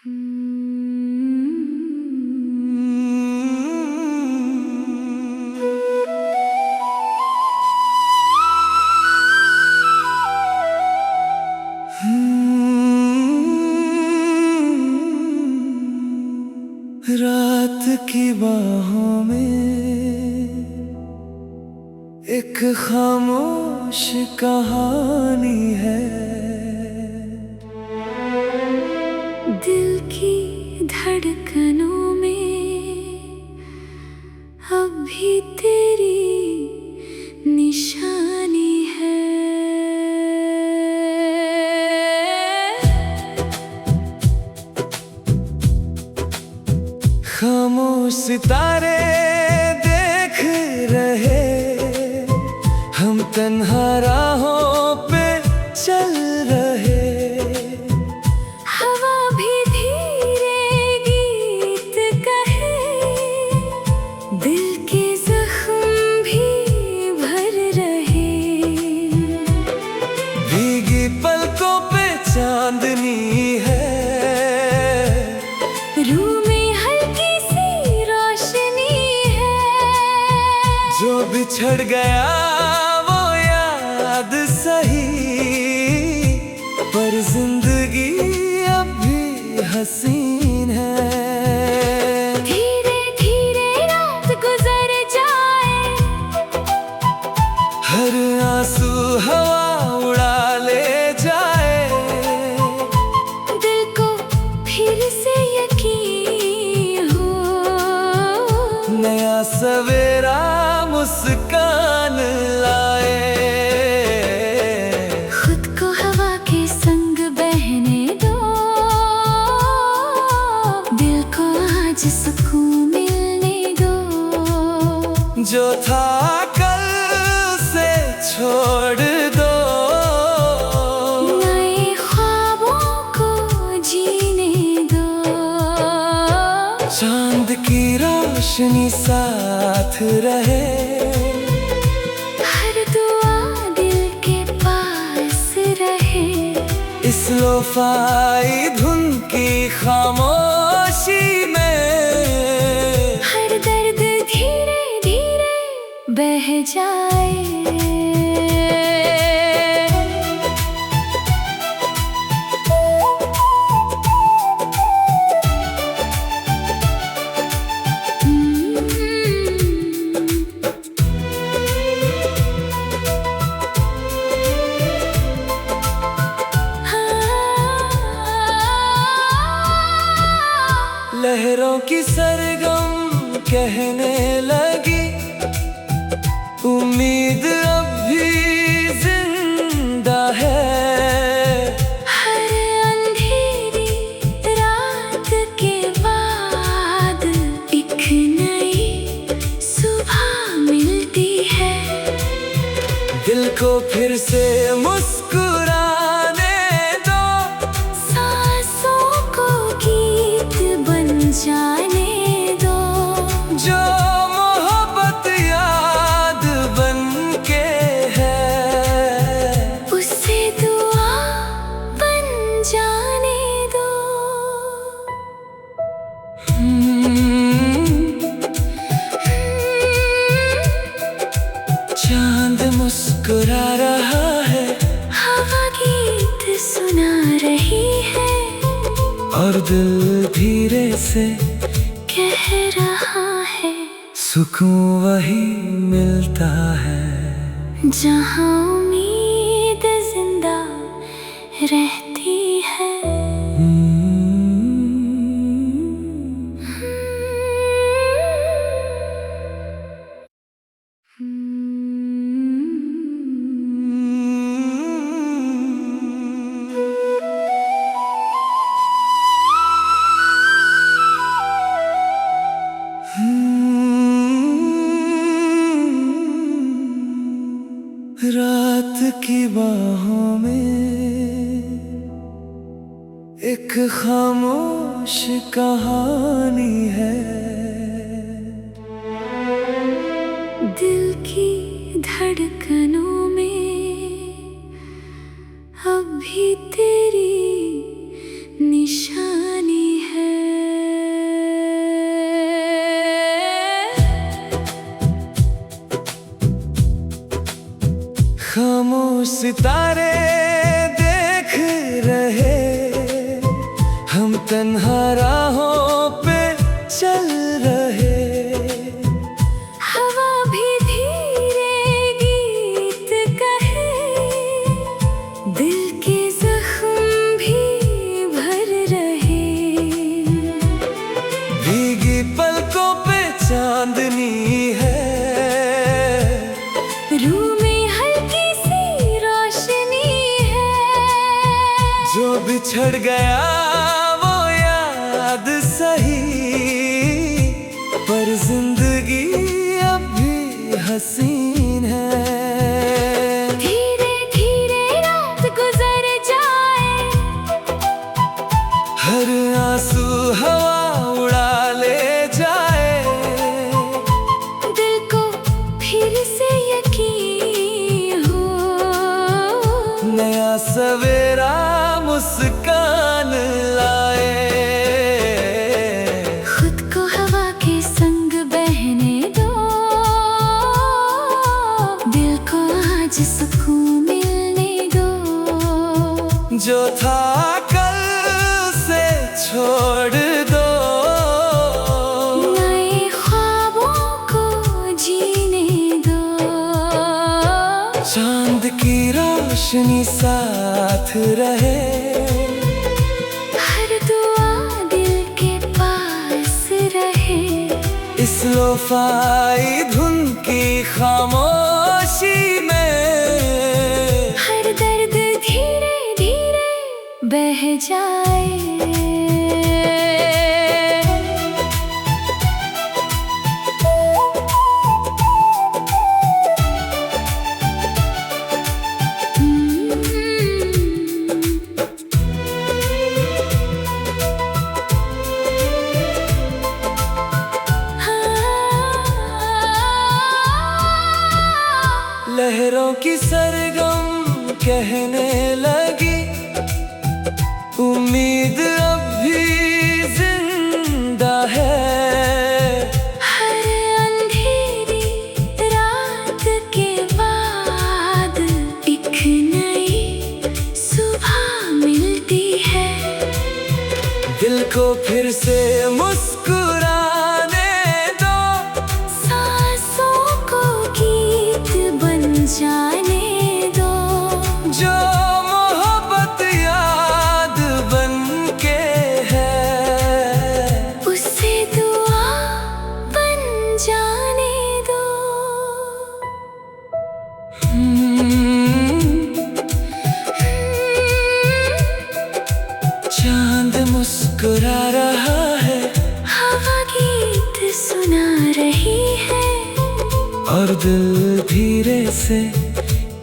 रात की बाहों में एक खामोश कहानी है। दिल की धड़कनों में अब भी तेरी निशानी है। खामोश सितारे देख रहे, हम तन्हा राहों पे चल रहे। हवा भी धीरे गीत कहे, दिल के जख्म भी भर रहे। भीगी पलकों पे चांदनी है, रूह में हल्की सी रोशनी है। जो बिछड़ गया वो याद सही, पर जिंदगी अब भी हसीन है। धीरे धीरे रात गुजर जाए, हर आंसू हवा उड़ा ले जाए। दिल को फिर से यकीन हो, नया सवेरा मुस्कान लाए। खुद को हवा के संग बहने दो, दिल को आज सुकून मिलने दो। जो था कल से छोड़ दो, नए ख्वाबों को जीने दो। चांद की रोशनी साथ रहे, हर दुआ दिल के पास रहे। इस लोफाई धुन की खामोशी में। हर दर्द धीरे धीरे बह जाए। लहरों की सरगम कहने लगी, उम्मीद अब भी जिंदा है। हर अंधेरी रात के बाद एक नई सुबह मिलती है। दिल को फिर से मुस्कुराने दो, सांसों को गीत बन जाने दो। जो मोहब्बत याद बन के है, उससे दुआ बन जाने दो। चांद मुस्कुरा रहा है, हवा गीत सुना रही है, और दिल धीरे से कह रहा है सुकून वही मिलता है, जहाँ उम्मीद जिंदा रहती है। रात की बाहों में एक खामोश कहानी है। दिल की धड़कनों में अब भी तेरी निशानी सितारे देख रहे, हम तन्हा राहों पे चल रहे। हवा भी धीरे गीत कहे, दिल के जख्म भी भर रहे। भीगी पलकों पे चांदनी है, रूह में हल्की सी रोशनी है। जो बिछड़ गया वो याद सही, पर जिंदगी अब भी हसीन है। धीरे धीरे रात गुजर जाए, हर आंसू हवा उड़ा ले जाए। दिल को फिर से यकीन हो, नया सवेरा मुस्कान लाए। खुद को हवा के संग बहने दो, दिल को आज सुकून मिलने दो। जो था कल से छोड़ दो, नए ख्वाबों को जीने दो। चांद की रोशनी साथ रहे, हर दुआ दिल के पास रहे। इस लोफाई धुन की खामोशी में। हर दर्द धीरे धीरे बह जाए। लहरों की सरगम कहने लगी, उम्मीद अब भी जिंदा है। हर अंधेरी रात के बाद एक नई सुबह मिलती है। दिल को फिर से मुस्कुराने दो, सांसों को गीत बन जाने दो। जो मोहब्बत याद बन के है, उसे दुआ बन जाने दो। चांद मुस्कुरा रहा है, हवा गीत सुना रही है, और दिल धीरे से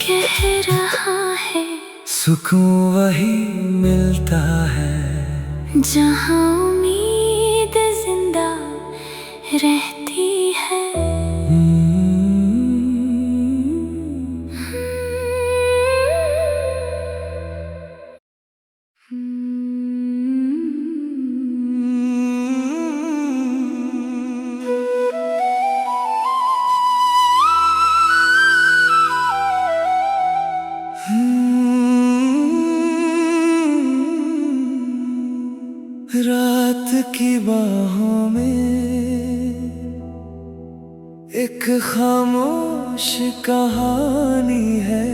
कह रहा है, सुकून वही मिलता है जहाँ उम्मीद जिंदा रहती है। रात की बाहों में एक खामोश कहानी है।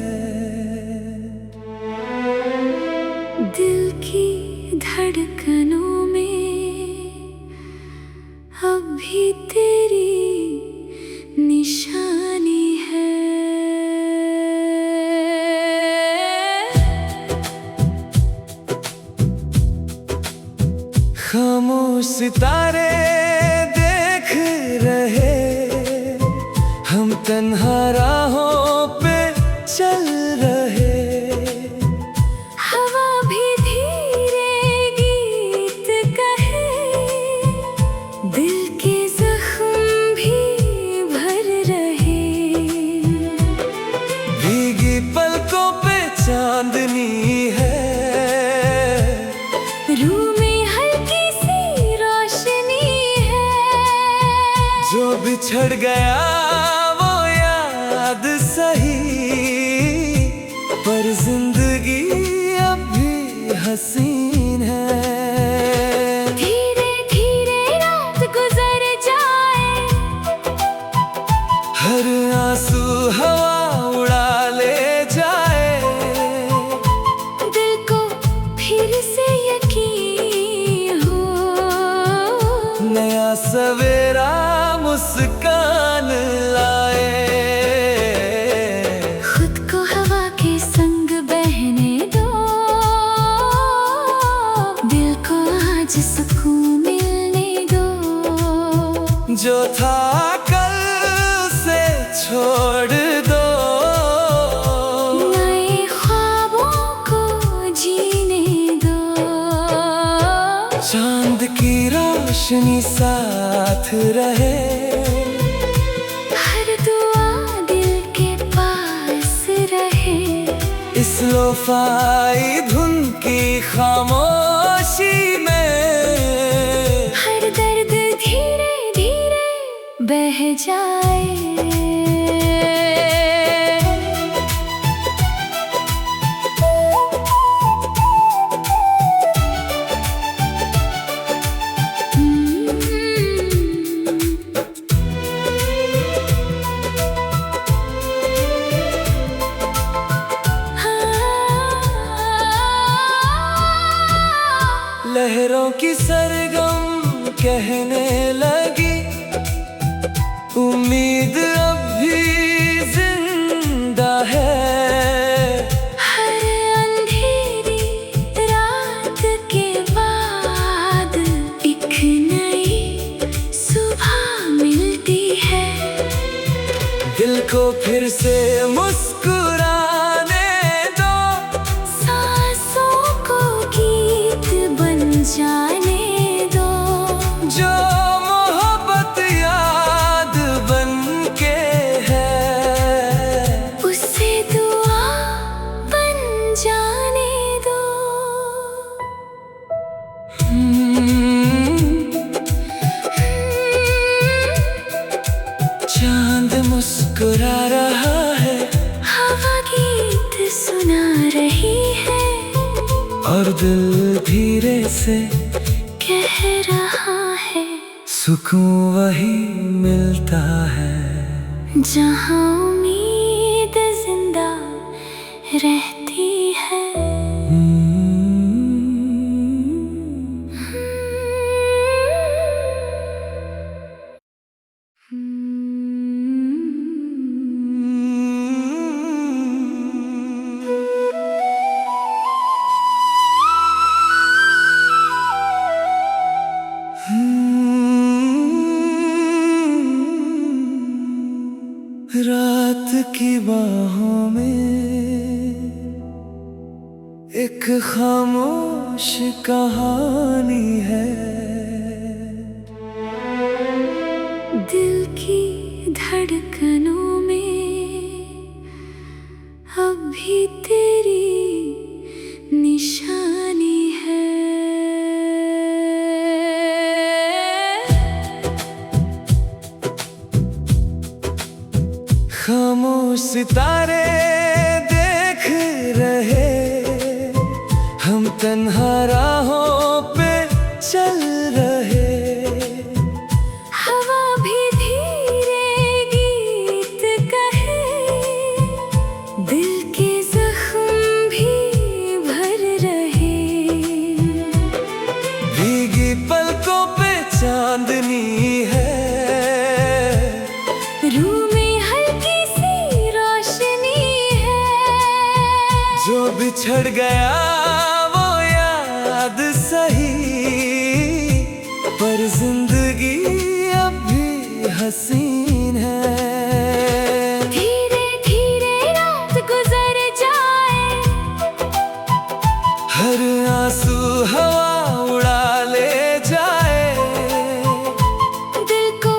दिल की धड़कनों में अब भी तेरी निशानी है। खामोश सितारे देख रहे, हम तन्हा राहों पे चल रहे। हवा भी धीरे गीत कहे, दिल के जख्म भी भर रहे। भीगी पलकों पे चांदनी है, रूह में हल्की सी रोशनी है। जो बिछड़ गया वो याद सही, पर हसीन है। धीरे धीरे रात गुजर जाए, हर आंसू हवा उड़ा ले जाए, दिल को फिर से यकीन हो, नया सवेरा मुस्कान लाए। खुद को हवा के संग बहने दो, दिल को आज सुकून मिलने दो। जो था कल से छोड़ दो, नए ख्वाबों को जीने दो। चांद की रोशनी साथ रहे, हर दुआ दिल के पास रहे। इस लोफाई धुन की खामोशी में हर दर्द धीरे धीरे बह जाए। लहरों की सरगम कहने लगी, उम्मीद अब भी जिंदा है। हर अंधेरी रात के बाद एक नई सुबह मिलती है। दिल को फिर से मुस्कुराने दो, सांसों को गीत बन जाने दो। जो मोहब्बत याद बन के है, उसे दुआ बन जाने दो। चांद मुस्कुरा रहा है, हवा गीत सुना रही है, और दिल धीरे से कह रहा है, सुकून वही मिलता है जहाँ उम्मीद जिंदा रहती है। रात की बाहों में एक खामोश कहानी है। दिल की धड़कनों में अब भी तेरी निशानी है। खामोश सितारे देख रहे, हम तन्हा राहों पे चल रहे। हवा भी धीरे गीत कहे, दिल के जख्म भी भर रहे। भीगी पलकों पे चांदनी है, रूह में हल्की सी रोशनी है। जो बिछड़ गया वो याद सही, पर जिंदगी अब भी हसीन है। धीरे धीरे रात गुजर जाए, हर आंसू हवा उड़ा ले जाए, दिल को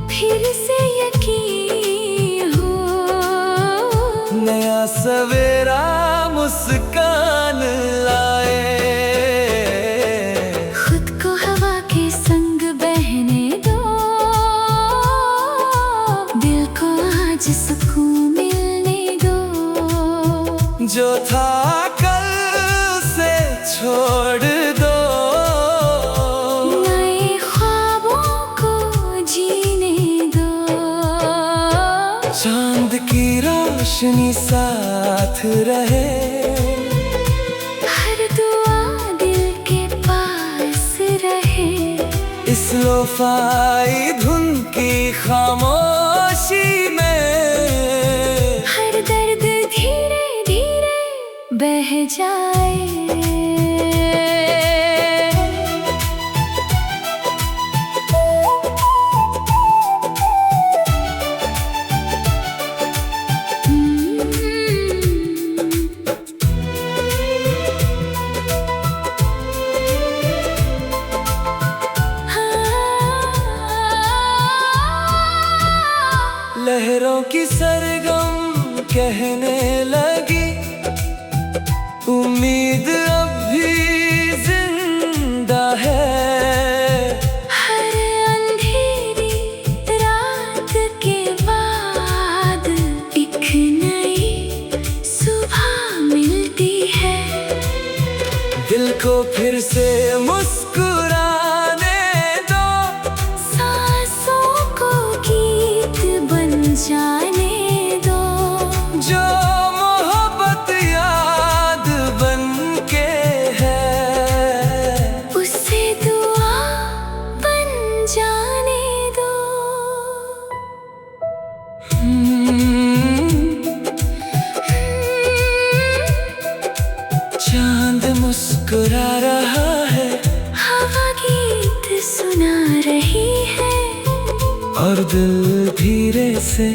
फिर से यकीन हो, नया सवेरा मुस्कान लाए। खुद को हवा के संग बहने दो, दिल रोशनी साथ रहे। हर दुआ दिल के पास रहे। इस लोफाई धुन की खामोशी में हर दर्द धीरे धीरे बह जाए। लहरों की सरगम कहने लगी, उम्मीद अब भी जिंदा है। हर अंधेरी रात के बाद एक नई सुबह मिलती है। दिल को फिर से मुस्कुराने दो, सांसों को गीत बन जाने दो। जो मोहब्बत याद बन के है, उसे दुआ बन जाने दो। चांद मुस्कुरा रहा है, हवा गीत सुना रही है, और दिल धीरे से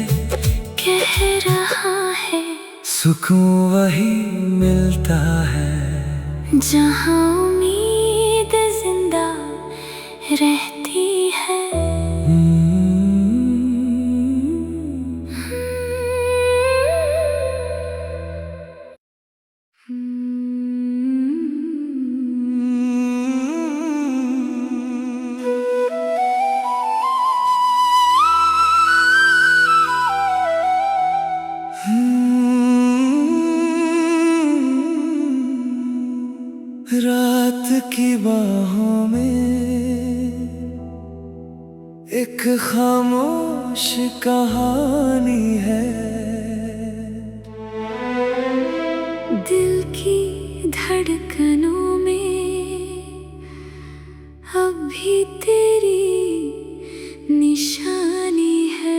कह रहा है सुकून वही मिलता है जहाँ उम्मीद जिंदा रहती है। रात की बाहों में एक खामोश कहानी है। दिल की धड़कनों में अब भी तेरी निशानी है।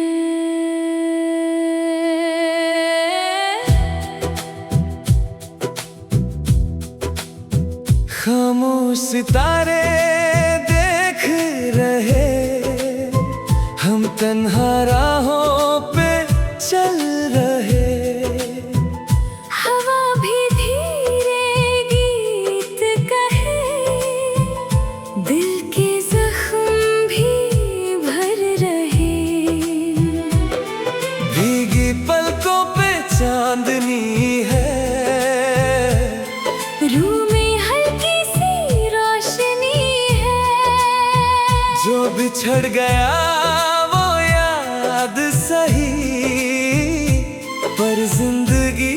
खामोश सितारे देख रहे, हम तन्हा राहों पे चल रहे। हवा भी धीरे गीत कहे, दिल के जख्म भी भर रहे। भीगी पलकों पे चांदनी है, रूह में हल्की सी रोशनी है। जो बिछड़ गया वो याद सही, पर जिंदगी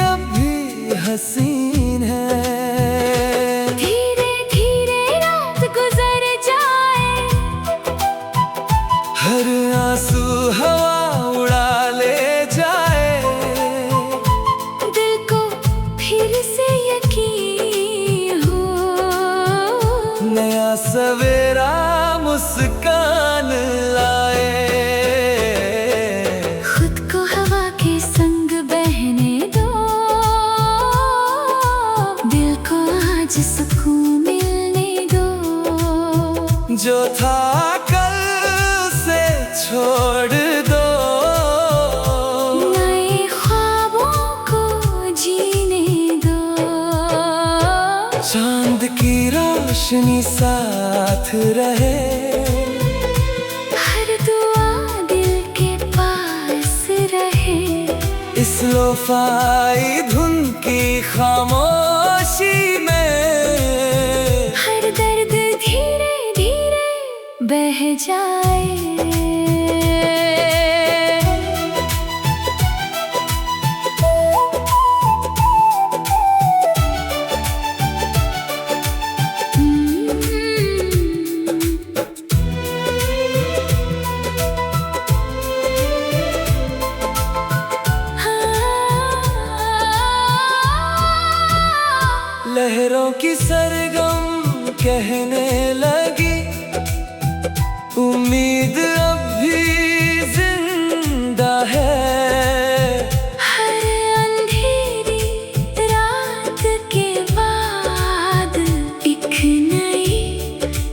अब भी हसीन है। धीरे धीरे रात गुजर जाए, हर आंसू हवा उड़ा ले जाए। दिल को फिर से यकीन हो, नया सवेरा मुस्कान लाए। खुद को हवा के संग बहने दो। दिल को आज सुकून मिलने दो। जो था कल से छोड़ दो, नए ख्वाबों को जीने दो। चांद की रोशनी साथ रहे। हर दुआ दिल के पास रहे। इस लोफाई धुन की खामोशी में हर दर्द धीरे धीरे बह जाए। हाँ लगी, उम्मीद अब भी जिंदा है। हर अंधेरी रात के बाद एक नई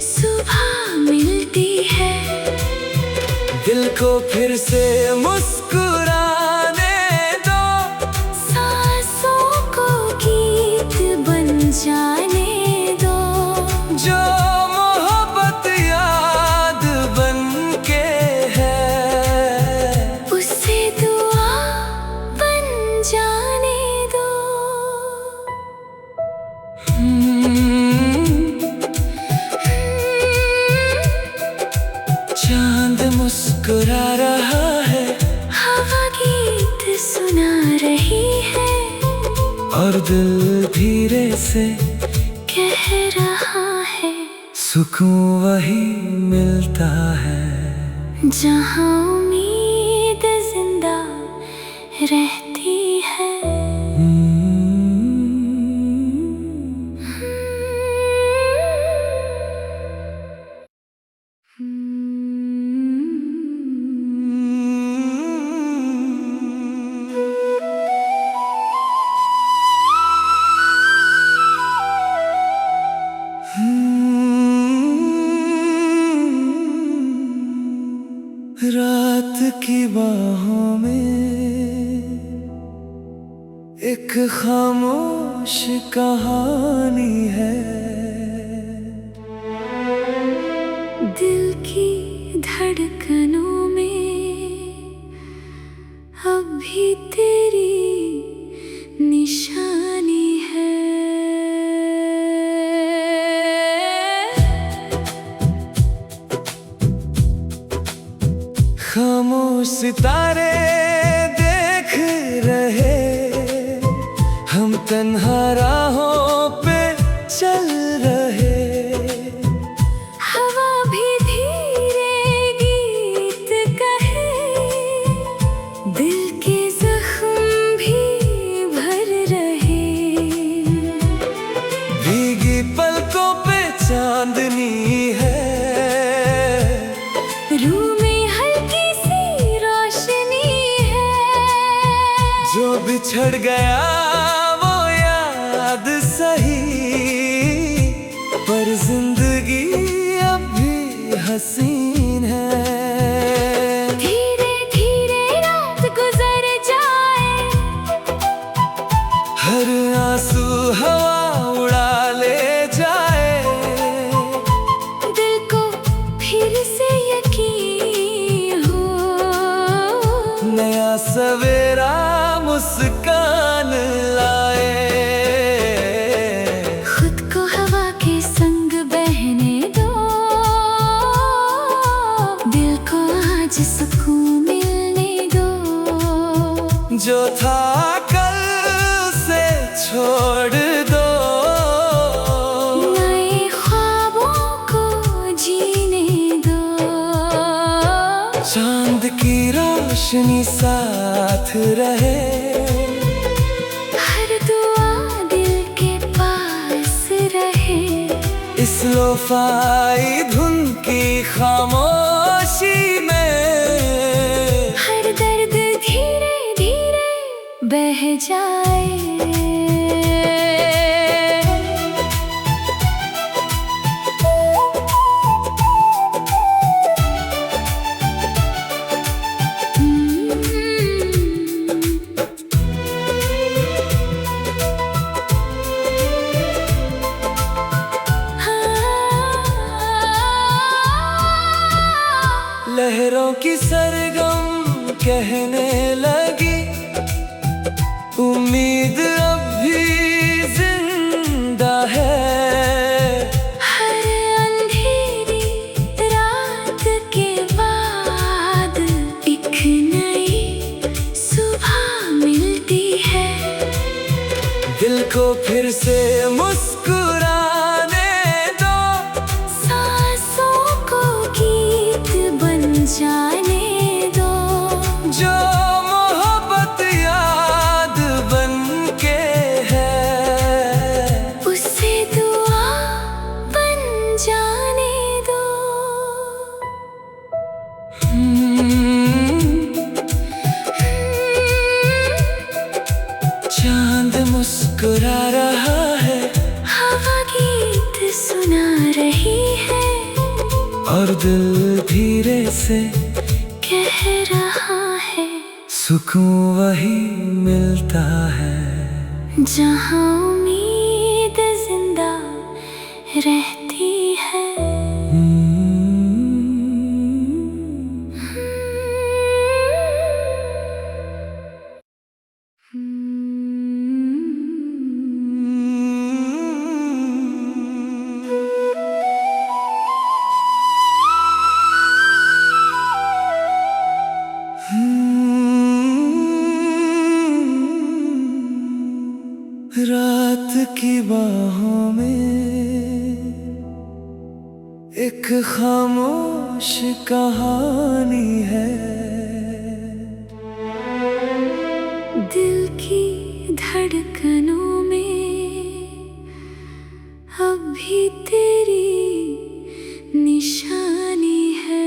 सुबह मिलती है। दिल को फिर से मुस्कुराने दो, सांसों को गीत बन जाने दो, जो मोहब्बत याद बन के है, उसे दुआ बन जाने दो। चांद मुस्कुरा रहा है, हवा गीत सुना रही है, और दिल धीरे से कह रहा है, सुकून वही मिलता है जहाँ उम्मीद जिंदा रहती है। रात की बाहों में एक खामोश कहानी है, दिल की धड़कनों में अब भी तेरी निशानी है। खामोश सितारे देख रहे, हम तन्हा राहों पे चल रहे, हवा भी धीरे गीत कहे, दिल के जख्म भी भर रहे, भीगी पलकों पे चांदनी है, रूह में हल्की सी रोशनी है, जो बिछड़ गया वो याद सही, पर जिंदगी अब भी हसीन है। धीरे धीरे रात गुजर जाए, हर आंसू हवा उड़ा ले जाए, दिल को फिर से यकीन हो, नया सवेरा मुस्कान लाए। खुद को हवा के संग बहने दो, दिल को आज सुकून मिलने दो, जो था कल से छोड़ दो, नए ख्वाबों को जीने दो, चांद की रोशनी साथ रहे, हर दुआ दिल के पास रहे, इस लोफाई धुन की खामोशी में, हर दर्द धीरे धीरे बह जाए। लहरों की सरगम कहने लगी, उम्मीद अब भी जिंदा है। हर अंधेरी रात के बाद एक नई सुबह मिलती है। दिल को फिर से मुस्कुराने दो, सांसों को गीत बन जाने दो, जो मोहब्बत याद बन के है, उसे दुआ बन जाने और दिल धीरे से कह रहा है, सुकून वही मिलता है जहाँ उम्मीद जिंदा रहती है। रात की बाहों में एक खामोश कहानी है, दिल की धड़कनों में अब भी तेरी निशानी है।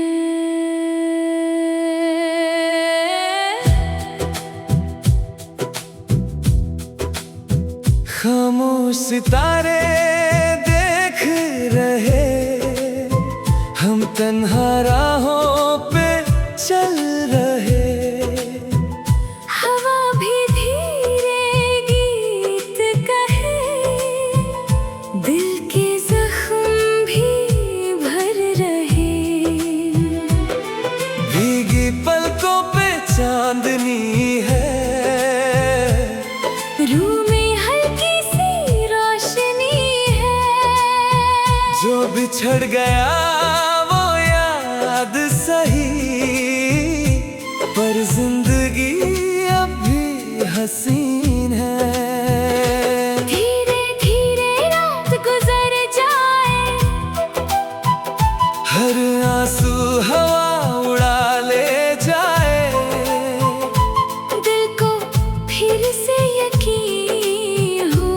खामोश सितारे देख रहे, हम तन्हा राहों पे चल रहे। हवा भी धीरे गीत कहे, दिल के जख्म भी भर रहे। भीगी पलकों पे चांदनी है, रूह में हल्की सी रोशनी है। जो बिछड़ गया वो याद सही, पर जिंदगी अब भी हसीन है। धीरे धीरे रात गुजर जाए, हर आंसू हवा उड़ा ले जाए। दिल को फिर से यकीन हो,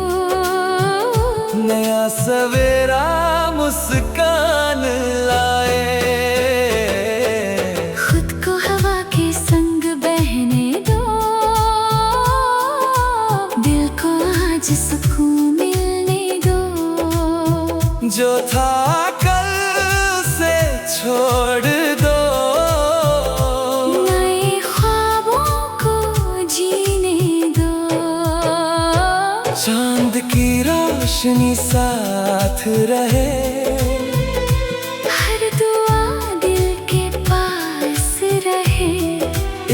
नया सवेरा मुस्कान लाए। खुद को हवा के संग बहने दो, दिल को आज सुकून मिलने दो। जो था कल से छोड़ दो, नए ख्वाबों को जीने दो। चांद की रोशनी साथ रहे, हर दुआ दिल के पास रहे।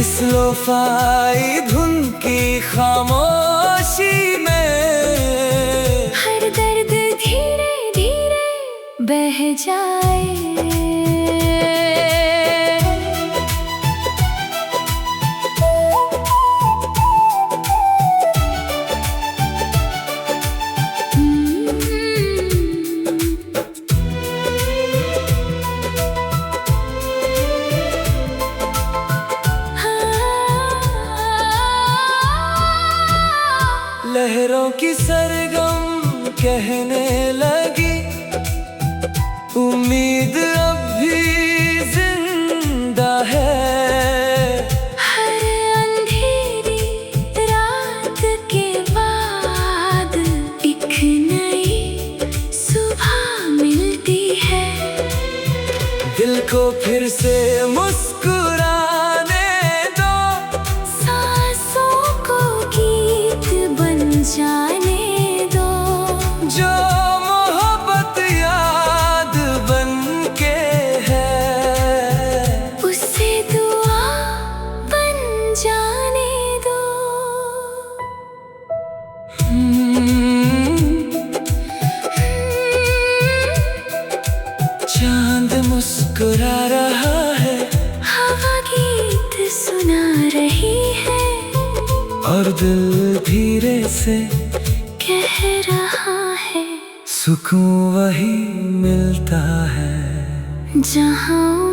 इस लोफाई धुन की खामोशी में हर दर्द धीरे धीरे बह जाए। लहरों की सरगम कहने लगी, उम्मीद अब भी जिंदा है। हर अंधेरी रात के बाद एक नई सुबह मिलती है। दिल को फिर से मुस्कुराने दो, सांसों को गीत बन जाने दो। जो मोहब्बत याद बन के है, उससे दुआ बन जाने दो। चांद मुस्कुरा रहा है, हवा गीत सुना रही है, और दिल धीरे से कह रहा है, सुकून वही मिलता है जहाँ